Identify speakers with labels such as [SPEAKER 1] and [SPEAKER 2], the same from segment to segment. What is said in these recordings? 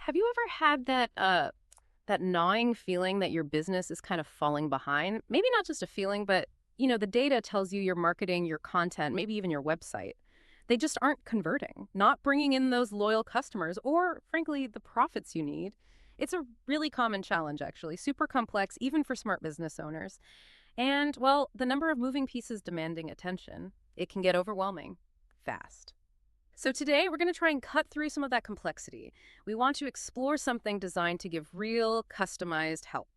[SPEAKER 1] Have you ever had that gnawing feeling that your business is kind of falling behind? Maybe not just a feeling, but the data tells you your marketing, your content, maybe even your website. They just aren't converting, not bringing in those loyal customers or, frankly, the profits you need. It's a really common challenge, actually, super complex, even for smart business owners. And, well, the number of moving pieces demanding attention, it can get overwhelming fast. So today we're going to try and cut through some of that complexity. We want to explore something designed to give real, customized help.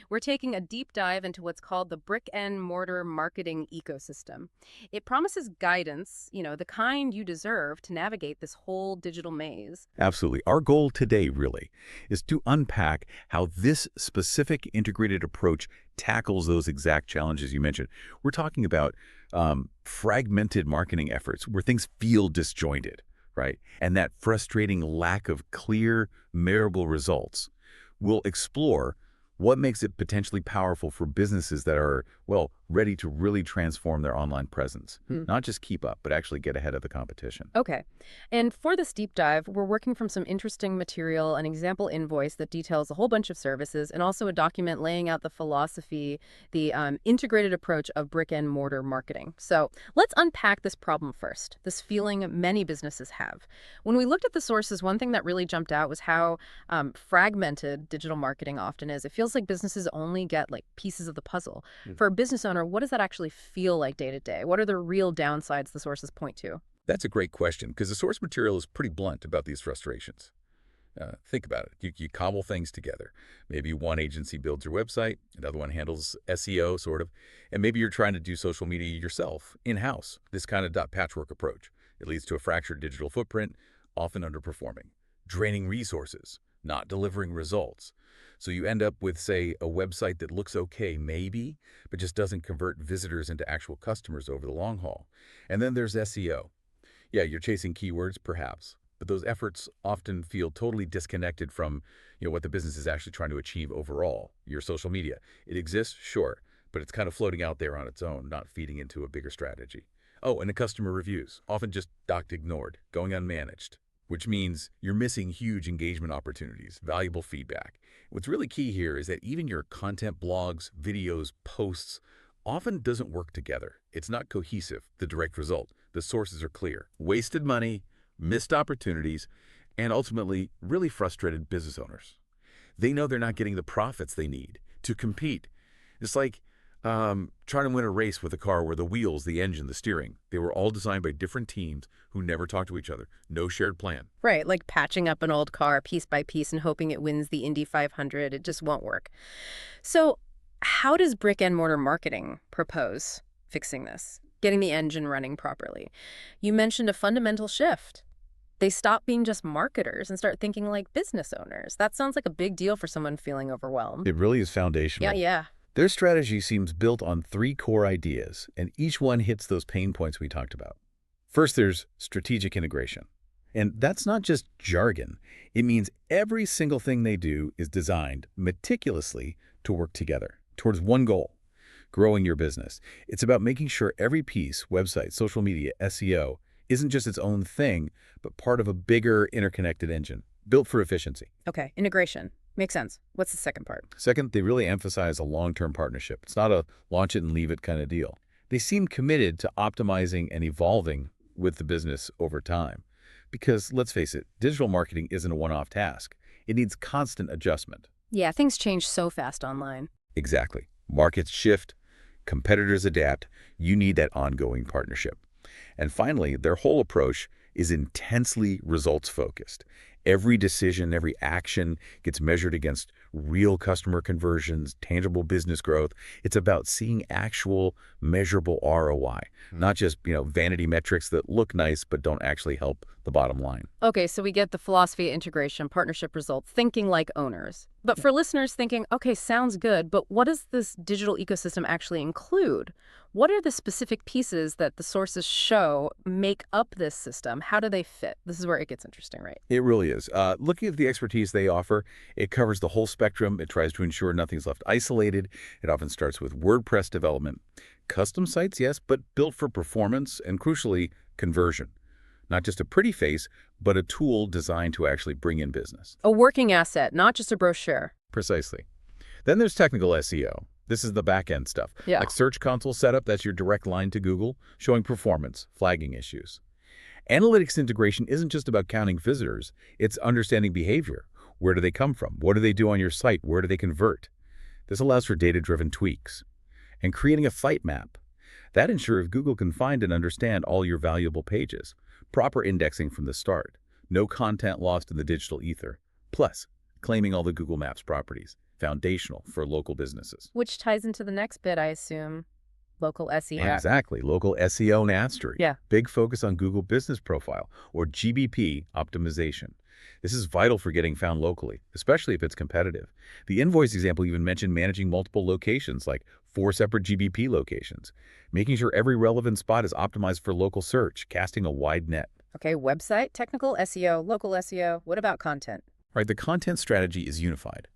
[SPEAKER 1] We're taking a deep dive into what's called the brick and mortar marketing ecosystem. It promises guidance, the kind you deserve to navigate this whole digital maze.
[SPEAKER 2] Absolutely. Our goal today, really, is to unpack how this specific integrated approach tackles those exact challenges you mentioned. We're talking about fragmented marketing efforts where things feel disjointed, right? And that frustrating lack of clear, measurable results. We'll explore what makes it potentially powerful for businesses that are, well, ready to really transform their online presence. Not just keep up, but actually get ahead of the competition.
[SPEAKER 1] Okay. And for this deep dive, we're working from some interesting material, an example invoice that details a whole bunch of services, and also a document laying out the philosophy, the integrated approach of brick and mortar marketing. So let's unpack this problem first, this feeling many businesses have. When we looked at the sources, one thing that really jumped out was how fragmented digital marketing often is. It feels like businesses only get like pieces of the puzzle. For a business owner, what does that actually feel like day to day? What are the real downsides the sources point to?
[SPEAKER 3] That's a great question because the source material is pretty blunt about these frustrations. Think about it. You cobble things together. Maybe one agency builds your website, another one handles SEO, sort of, and maybe you're trying to do social media yourself, in-house, this kind of patchwork approach. It leads to a fractured digital footprint, often underperforming, draining resources, not delivering results. So you end up with, say, a website that looks okay, maybe, but just doesn't convert visitors into actual customers over the long haul. And then there's SEO. Yeah, you're chasing keywords, perhaps, but those efforts often feel totally disconnected from, what the business is actually trying to achieve overall. Your social media. It exists, sure, but it's kind of floating out there on its own, not feeding into a bigger strategy. Oh, and the customer reviews, often just docked ignored, going unmanaged, which means you're missing huge engagement opportunities, valuable feedback. What's really key here is that even your content blogs, videos, posts often doesn't work together. It's not cohesive, the direct result. The sources are clear. Wasted money, missed opportunities, and ultimately really frustrated business owners. They know they're not getting the profits they need to compete. It's like trying to win a race with a car where the wheels, the engine, the steering, they were all designed by different teams who never talk to each other. No shared plan.
[SPEAKER 1] Right, like patching up an old car piece by piece and hoping it wins the Indy 500. It just won't work. So how does brick and mortar marketing propose fixing this, getting the engine running properly? You mentioned a fundamental shift. They stop being just marketers and start thinking like business owners. That sounds like a big deal for someone feeling overwhelmed.
[SPEAKER 2] It really is foundational.
[SPEAKER 1] Yeah.
[SPEAKER 2] Their strategy seems built on 3 core ideas, and each one hits those pain points we talked about. First, there's strategic integration. And that's not just jargon. It means every single thing they do is designed meticulously to work together towards one goal, growing your business. It's about making sure every piece, website, social media, SEO, isn't just its own thing, but part of a bigger interconnected engine built for efficiency.
[SPEAKER 1] Okay, integration. Makes sense. What's the second part?
[SPEAKER 2] Second, they really emphasize a long-term partnership. It's not a launch it and leave it kind of deal. They seem committed to optimizing and evolving with the business over time. Because, let's face it, digital marketing isn't a one-off task. It needs constant adjustment.
[SPEAKER 1] Yeah, things change so fast online.
[SPEAKER 2] Exactly. Markets shift, competitors adapt. You need that ongoing partnership. And finally, their whole approach is intensely results-focused. Every decision, every action gets measured against real customer conversions, tangible business growth. It's about seeing actual measurable ROI, not just, vanity metrics that look nice but don't actually help the bottom line.
[SPEAKER 1] Okay, so we get the philosophy of integration, partnership results, thinking like owners. But for listeners thinking, okay, sounds good, but what does this digital ecosystem actually include? What are the specific pieces that the sources show make up this system? How do they fit? This is where it gets interesting, right?
[SPEAKER 2] It really is. Looking at the expertise they offer, it covers the whole spectrum. It tries to ensure nothing's left isolated. It often starts with WordPress development. Custom sites, yes, but built for performance and, crucially, conversion.
[SPEAKER 3] Not just a pretty face, but a tool designed to actually bring in business.
[SPEAKER 1] A working asset, not just a brochure.
[SPEAKER 3] Precisely. Then there's technical SEO. This is the back-end stuff.
[SPEAKER 1] Yeah.
[SPEAKER 3] Like Search Console setup, that's your direct line to Google, showing performance, flagging issues. Analytics integration isn't just about counting visitors. It's understanding behavior. Where do they come from? What do they do on your site? Where do they convert? This allows for data-driven tweaks. And creating a sitemap. That ensures Google can find and understand all your valuable pages. Proper indexing from the start. No content lost in the digital ether. Plus, claiming all the Google Maps properties. Foundational for local businesses.
[SPEAKER 1] Which ties into the next bit, I assume. Local SEO.
[SPEAKER 3] Exactly. Local SEO mastery.
[SPEAKER 1] Yeah.
[SPEAKER 3] Big focus on Google Business Profile, or GBP optimization. This is vital for getting found locally, especially if it's competitive. The invoice example even mentioned managing multiple locations, like 4 separate GBP locations, making sure every relevant spot is optimized for local search, casting a wide net.
[SPEAKER 1] Okay, website, technical SEO, local SEO. What about content?
[SPEAKER 3] Right, the content strategy is unified.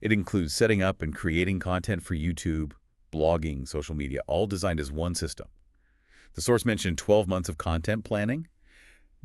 [SPEAKER 3] It includes setting up and creating content for YouTube, blogging, social media, all designed as one system. The source mentioned 12 months of content planning.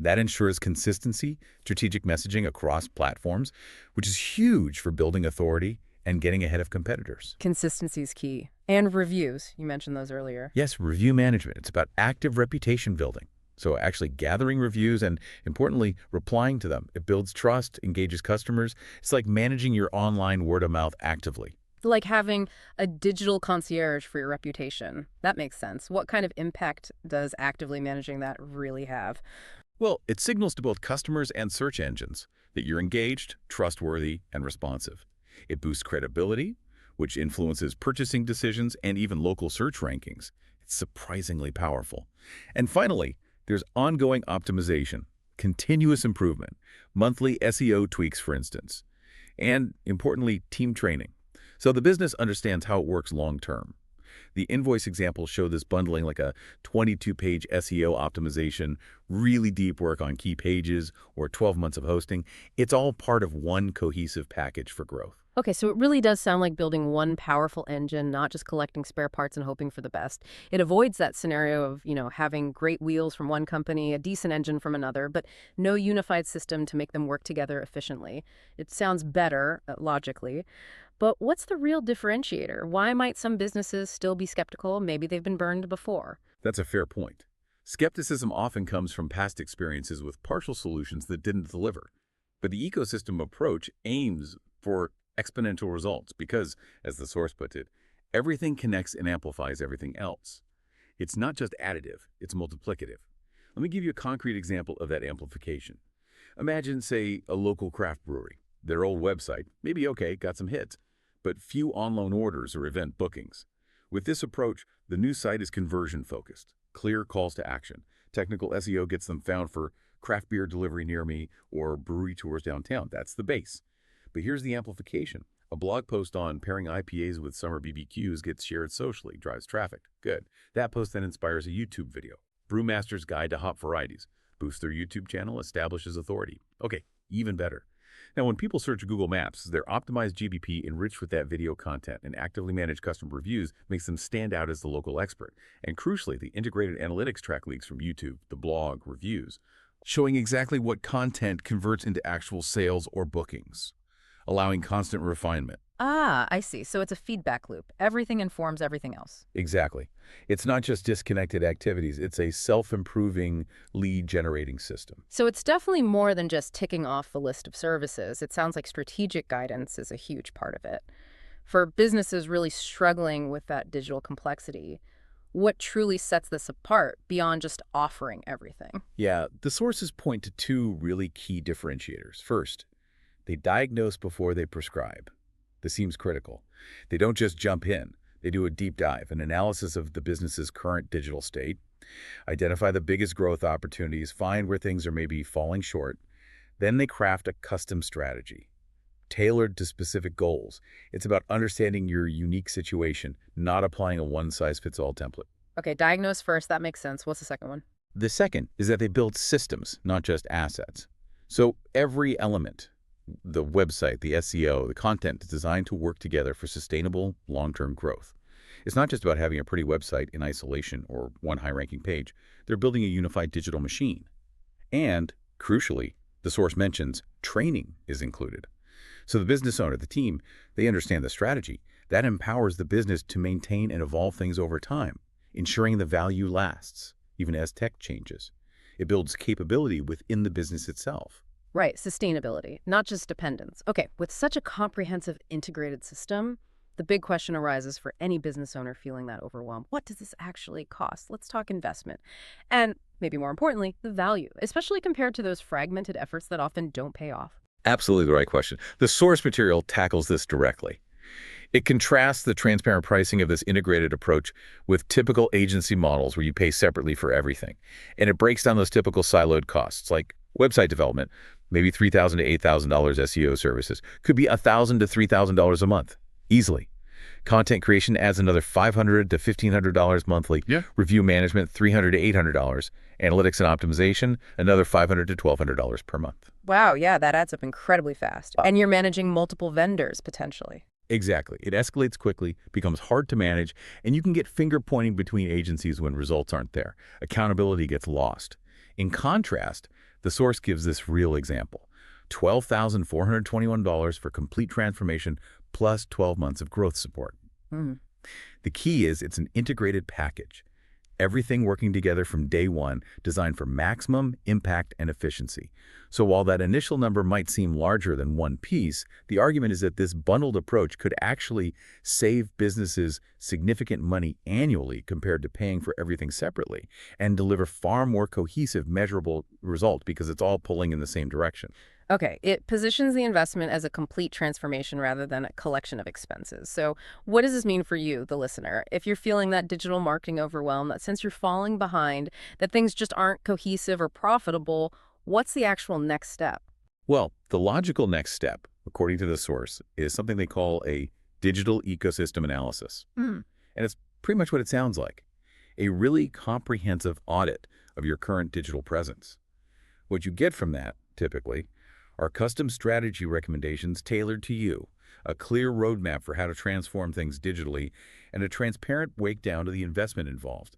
[SPEAKER 3] That ensures consistency, strategic messaging across platforms, which is huge for building authority and getting ahead of competitors.
[SPEAKER 1] Consistency is key. And reviews. You mentioned those earlier.
[SPEAKER 3] Yes, review management. It's about active reputation building. So actually gathering reviews and, importantly, replying to them. It builds trust, engages customers. It's like managing your online word of mouth actively.
[SPEAKER 1] Like having a digital concierge for your reputation. That makes sense. What kind of impact does actively managing that really have?
[SPEAKER 3] Well, it signals to both customers and search engines that you're engaged, trustworthy, and responsive. It boosts credibility, which influences purchasing decisions and even local search rankings. It's surprisingly powerful. And finally, there's ongoing optimization, continuous improvement, monthly SEO tweaks, for instance, and, importantly, team training. So the business understands how it works long-term. The invoice examples show this bundling like a 22-page SEO optimization, really deep work on key pages, or 12 months of hosting. It's all part of one cohesive package for growth.
[SPEAKER 1] Okay, so it really does sound like building one powerful engine, not just collecting spare parts and hoping for the best. It avoids that scenario of, having great wheels from one company, a decent engine from another, but no unified system to make them work together efficiently. It sounds better, logically. But what's the real differentiator? Why might some businesses still be skeptical? Maybe they've been burned before.
[SPEAKER 3] That's a fair point. Skepticism often comes from past experiences with partial solutions that didn't deliver. But the ecosystem approach aims for exponential results because, as the source put it, everything connects and amplifies everything else. It's not just additive, it's multiplicative. Let me give you a concrete example of that amplification. Imagine, say, a local craft brewery. Their old website, maybe okay, got some hits, but few online orders or event bookings. With this approach, the new site is conversion-focused, clear calls to action. Technical SEO gets them found for craft beer delivery near me or brewery tours downtown. That's the base. But here's the amplification. A blog post on pairing IPAs with summer BBQs gets shared socially, drives traffic. Good. That post then inspires a YouTube video. Brewmaster's Guide to Hop Varieties. Boosts their YouTube channel, establishes authority. Okay, even better. Now, when people search Google Maps, their optimized GBP enriched with that video content and actively managed customer reviews makes them stand out as the local expert. And crucially, the integrated analytics track leaks from YouTube, the blog, reviews, showing exactly what content converts into actual sales or bookings, allowing constant refinement.
[SPEAKER 1] Ah, I see. So it's a feedback loop. Everything informs everything else.
[SPEAKER 3] Exactly. It's not just disconnected activities. It's a self-improving lead-generating system.
[SPEAKER 1] So it's definitely more than just ticking off the list of services. It sounds like strategic guidance is a huge part of it. For businesses really struggling with that digital complexity, what truly sets this apart beyond just offering everything?
[SPEAKER 3] Yeah, the sources point to 2 really key differentiators. First, they diagnose before they prescribe. This seems critical. They don't just jump in. They do a deep dive, an analysis of the business's current digital state, identify the biggest growth opportunities, find where things are maybe falling short. Then they craft a custom strategy, tailored to specific goals. It's about understanding your unique situation, not applying a one-size-fits-all template.
[SPEAKER 1] Okay, diagnose first. That makes sense. What's the second one?
[SPEAKER 3] The second is that they build systems, not just assets. So every element, the website, the SEO, the content is designed to work together for sustainable, long-term growth. It's not just about having a pretty website in isolation or one high-ranking page. They're building a unified digital machine.
[SPEAKER 2] And, crucially, the source mentions training is included. So the business owner, the team, they understand the strategy. That empowers the business to maintain and evolve things over time, ensuring the value lasts, even as tech changes. It builds capability within the business itself.
[SPEAKER 1] Right, sustainability, not just dependence. Okay, with such a comprehensive integrated system, the big question arises for any business owner feeling that overwhelmed. What does this actually cost? Let's talk investment. And maybe more importantly, the value, especially compared to those fragmented efforts that often don't pay off.
[SPEAKER 2] Absolutely the right question. The source material tackles this directly. It contrasts the transparent pricing of this integrated approach with typical agency models where you pay separately for everything. And it breaks down those typical siloed costs, like website development, maybe $3,000 to $8,000 SEO services, could be $1,000 to $3,000 a month, easily. Content creation adds another $500 to $1,500 monthly.
[SPEAKER 3] Yeah.
[SPEAKER 2] Review management, $300 to $800. Analytics and optimization, another $500 to $1,200 per month.
[SPEAKER 1] Wow, yeah, that adds up incredibly fast. And you're managing multiple vendors, potentially.
[SPEAKER 2] Exactly. It escalates quickly, becomes hard to manage, and you can get finger-pointing between agencies when results aren't there. Accountability gets lost. In contrast, the source gives this real example. $12,421 for complete transformation plus 12 months of growth support.
[SPEAKER 1] Mm.
[SPEAKER 2] The key is it's an integrated package. Everything working together from day one, designed for maximum impact and efficiency. So while that initial number might seem larger than one piece, the argument is that this bundled approach could actually save businesses significant money annually compared to paying for everything separately and deliver far more cohesive, measurable results because it's all pulling in the same direction.
[SPEAKER 1] Okay, it positions the investment as a complete transformation rather than a collection of expenses. So what does this mean for you, the listener? If you're feeling that digital marketing overwhelm, that sense you're falling behind, that things just aren't cohesive or profitable, what's the actual next step?
[SPEAKER 2] Well, the logical next step, according to the source, is something they call a digital ecosystem analysis.
[SPEAKER 1] Mm.
[SPEAKER 2] And it's pretty much what it sounds like. A really comprehensive audit of your current digital presence. What you get from that, typically, are custom strategy recommendations tailored to you, a clear roadmap for how to transform things digitally, and a transparent breakdown to the investment involved.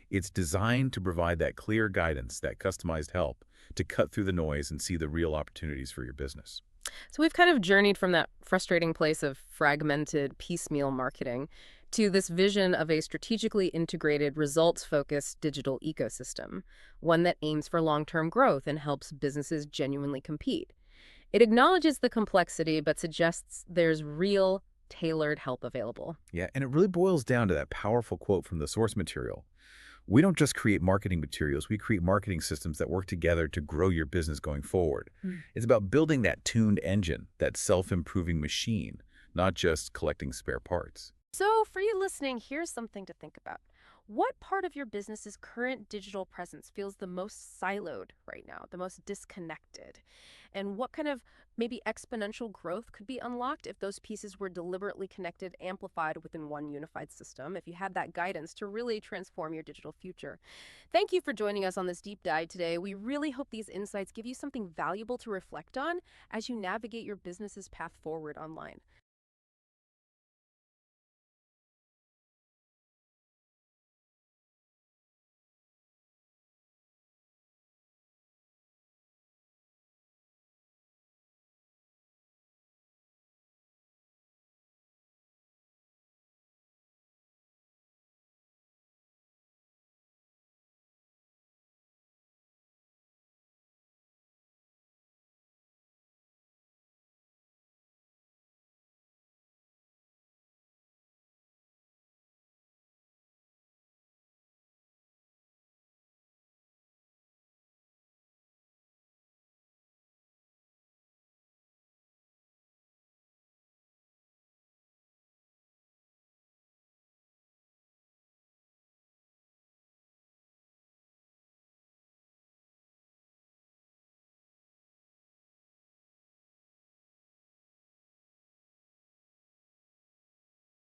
[SPEAKER 2] It's designed to provide that clear guidance, that customized help, to cut through the noise and see the real opportunities for your business.
[SPEAKER 1] So we've kind of journeyed from that frustrating place of fragmented, piecemeal marketing to this vision of a strategically integrated, results-focused digital ecosystem, one that aims for long-term growth and helps businesses genuinely compete. It acknowledges the complexity, but suggests there's real, tailored help available.
[SPEAKER 2] Yeah, and it really boils down to that powerful quote from the source material. We don't just create marketing materials, we create marketing systems that work together to grow your business going forward.
[SPEAKER 1] Mm.
[SPEAKER 2] It's about building that tuned engine, that self-improving machine, not just collecting spare parts.
[SPEAKER 1] So for you listening, here's something to think about. What part of your business's current digital presence feels the most siloed right now, the most disconnected? And what kind of maybe exponential growth could be unlocked if those pieces were deliberately connected, amplified within one unified system, if you had that guidance to really transform your digital future? Thank you for joining us on this deep dive today. We really hope these insights give you something valuable to reflect on as you navigate your business's path forward online.